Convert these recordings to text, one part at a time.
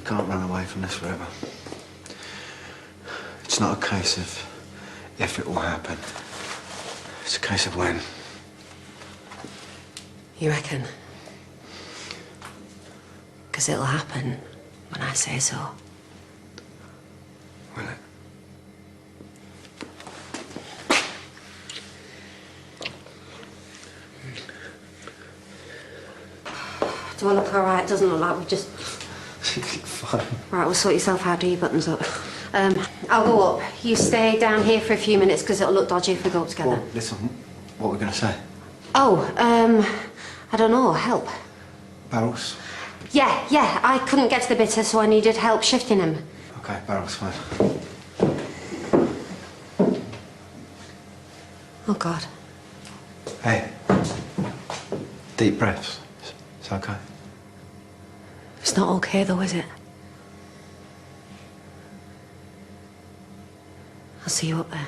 can't run away from this forever. It's not a case of if it will happen. It's a case of when. You reckon? Because it'll happen when I say so. Will it? Do I look all right? It doesn't look like we've just... Fine. Right, we'll sort yourself out, do your buttons up. I'll go up. You stay down here for a few minutes because it'll look dodgy if we go up together. Well, listen, what are we going to say? Oh, I don't know, help. Barrels? Yeah, I couldn't get to the bitter, so I needed help shifting him. Okay, barrels, fine. Oh, God. Hey. Deep breaths. It's okay. It's not okay, though, is it? I'll see you up there.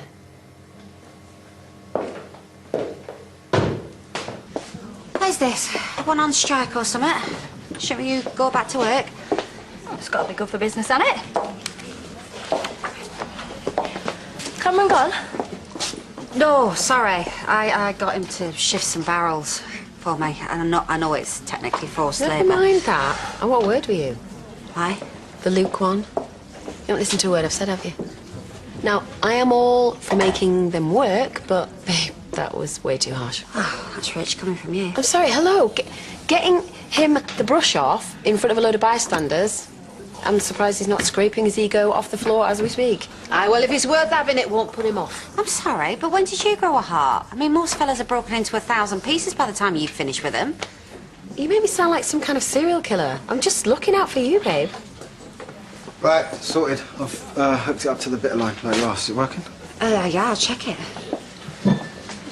Where's this? One on strike or something? Shouldn't you go back to work? It's got to be good for business, hasn't it? Cameron gone? No, sorry. I got him to shift some barrels for me. And I know it's technically forced labour. Never mind that. And what word were you? Why? The Luke one. You haven't listened to a word I've said, have you? Now, I am all for making them work, but, babe, that was way too harsh. Oh, that's rich coming from you. I'm sorry, hello. Getting him the brush off in front of a load of bystanders. I'm surprised he's not scraping his ego off the floor as we speak. Aye, well, if it's worth having, it won't put him off. I'm sorry, but when did you grow a heart? I mean, most fellas are broken into 1,000 pieces by the time you finish with them. You made me sound like some kind of serial killer. I'm just looking out for you, babe. Right, sorted. I've hooked it up to the bitter line like you asked. Is it working? Yeah, I'll check it.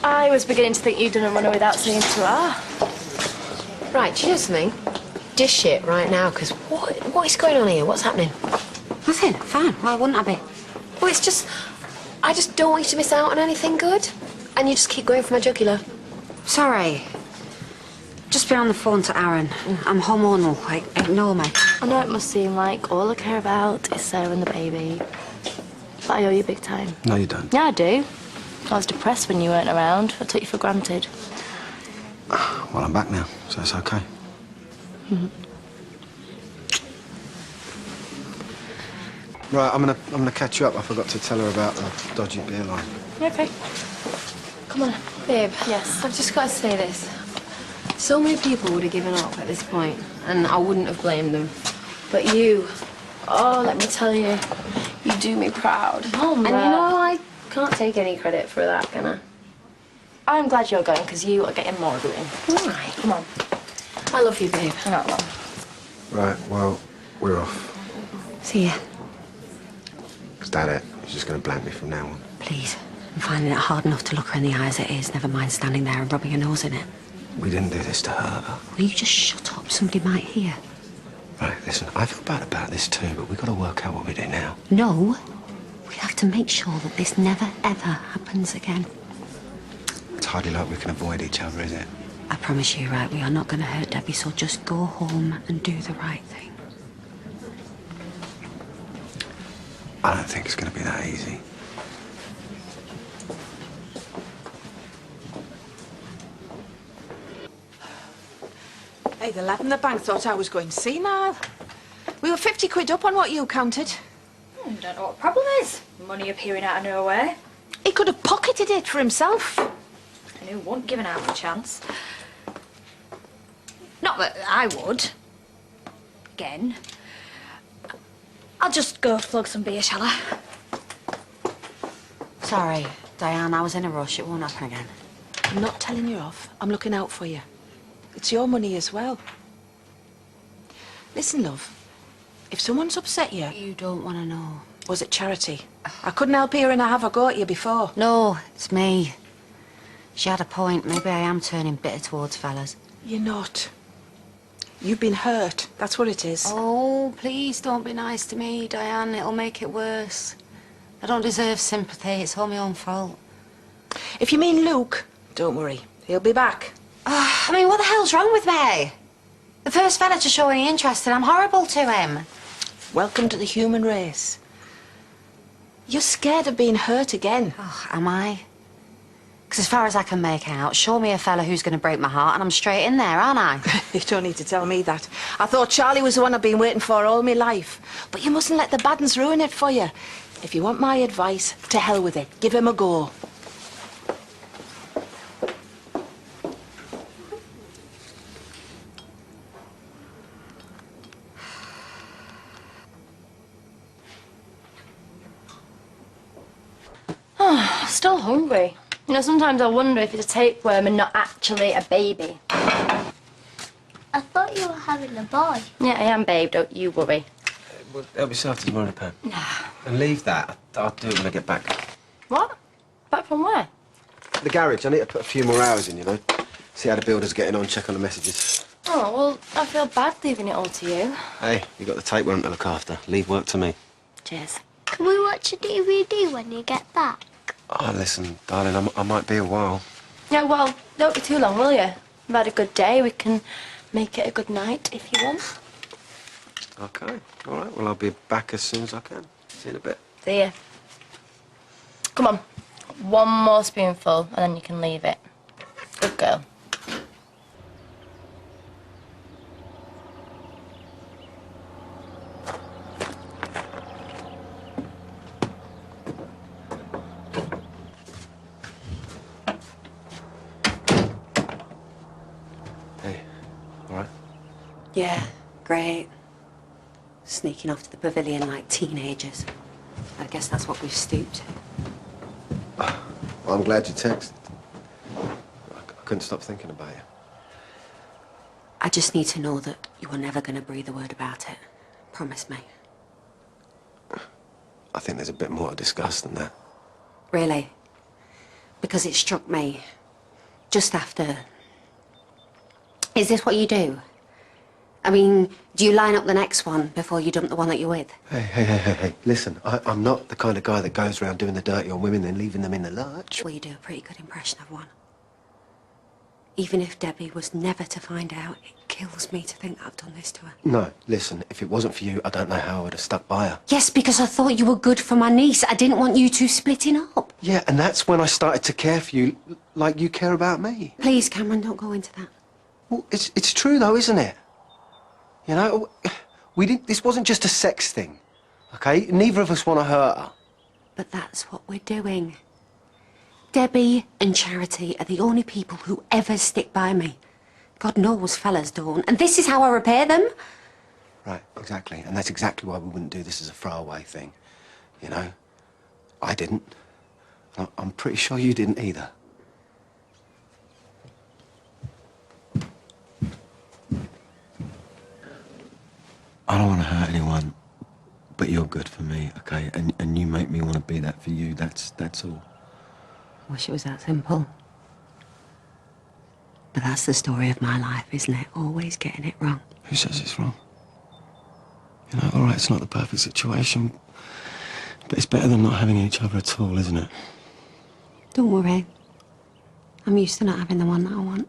I was beginning to think you'd done a runner without saying to her. Right, do you know something? Dish it right now, because what is going on here? What's happening? Nothing. Fine. Why wouldn't I be? Well, it's just... I just don't want you to miss out on anything good. And you just keep going for my jugular. Sorry. Just been on the phone to Aaron. I'm hormonal. Like, ignore me. I know it must seem like all I care about is Sarah and the baby. But I owe you big time. No, you don't. Yeah, I do. I was depressed when you weren't around. I took you for granted. Well, I'm back now, so it's okay. Right, I'm gonna catch you up. I forgot to tell her about the dodgy beer line. Okay. Come on, babe. Yes. I've just got to say this. So many people would have given up at this point, and I wouldn't have blamed them. But you, oh, let me tell you, you do me proud. Oh, and you know, I can't take any credit for that, can I? I'm glad you're going, because you are getting more doing. All right. Come on. I love you, babe. You're not wrong. Right, well, we're off. See ya. Is that it? You're just gonna blank me from now on? Please. I'm finding it hard enough to look her in the eye as it is, never mind standing there and rubbing your nose in it. We didn't do this to her. Will you just shut up? Somebody might hear. Right, listen, I feel bad about this too, but we've got to work out what we do now. No. We have to make sure that this never, ever happens again. It's hardly like we can avoid each other, is it? I promise you, right, we are not going to hurt Debbie, so just go home and do the right thing. I don't think it's going to be that easy. Hey, the lad in the bank thought I was going senile. We were 50 quid up on what you counted. I don't know what the problem is. Money appearing out of nowhere. He could have pocketed it for himself. And who wouldn't give an half a chance? Not that I would. Again. I'll just go flog some beer, shall I? Sorry, Diane, I was in a rush. It won't happen again. I'm not telling you off. I'm looking out for you. It's your money as well. Listen, love. If someone's upset you... You don't want to know. Was it Charity? I couldn't help hearing I have a go at you before. No, it's me. She had a point. Maybe I am turning bitter towards fellas. You're not. You've been hurt. That's what it is. Oh, please don't be nice to me, Diane. It'll make it worse. I don't deserve sympathy. It's all my own fault. If you mean Luke, don't worry. He'll be back. I mean, what the hell's wrong with me? The first fella to show any interest and I'm horrible to him. Welcome to the human race. You're scared of being hurt again. Oh, am I? Because as far as I can make out, show me a fella who's going to break my heart and I'm straight in there, aren't I? You don't need to tell me that. I thought Charlie was the one I've been waiting for all my life. But you mustn't let the bad uns ruin it for you. If you want my advice, to hell with it. Give him a go. Still hungry. You know, sometimes I wonder if it's a tapeworm and not actually a baby. I thought you were having a boy. Yeah, I am, babe. Don't you worry. Well, help yourself to tomorrow, Pam. Nah. And leave that. I'll do it when I get back. What? Back from where? The garage. I need to put a few more hours in, you know. See how the builder's getting on, check on the messages. Oh, well, I feel bad leaving it all to you. Hey, you got the tapeworm to look after. Leave work to me. Cheers. Can we watch a DVD when you get back? Oh, listen, darling, I might be a while. Yeah, well, don't be too long, will you? We've had a good day. We can make it a good night if you want. OK. All right, well, I'll be back as soon as I can. See you in a bit. See ya. Come on. One more spoonful, and then you can leave it. Good girl. Hey, all right? Yeah, great. Sneaking off to the pavilion like teenagers. I guess that's what we've stooped to. Well, I'm glad you texted. I couldn't stop thinking about you. I just need to know that you were never going to breathe a word about it. Promise me. I think there's a bit more to discuss than that. Really? Because it struck me just after. Is this what you do? I mean, do you line up the next one before you dump the one that you're with? Hey. Listen, I'm not the kind of guy that goes around doing the dirty on women and leaving them in the lurch. Well, you do a pretty good impression of one. Even if Debbie was never to find out, it kills me to think I've done this to her. No, listen, if it wasn't for you, I don't know how I would have stuck by her. Yes, because I thought you were good for my niece. I didn't want you two splitting up. Yeah, and that's when I started to care for you like you care about me. Please, Cameron, don't go into that. Well, it's true though, isn't it? You know, this wasn't just a sex thing, okay? Neither of us want to hurt her. But that's what we're doing. Debbie and Charity are the only people who ever stick by me. God knows fellas don't. And this is how I repay them. Right, exactly. And that's exactly why we wouldn't do this as a throwaway thing. You know? I didn't. And I'm pretty sure you didn't either. I don't want to hurt anyone, but you're good for me, okay? And you make me want to be that for you. That's all. Wish it was that simple. But that's the story of my life, isn't it? Always getting it wrong. Who says it's wrong? You know, all right, it's not the perfect situation, but it's better than not having each other at all, isn't it? Don't worry. I'm used to not having the one that I want.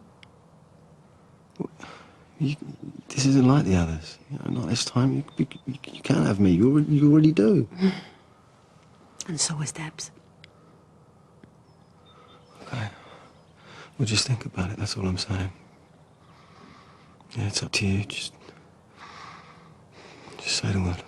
This isn't like the others. You know, not this time. You can't have me. You already do. And so is Debs. Okay. Well, just think about it. That's all I'm saying. Yeah, it's up to you. Just say the word.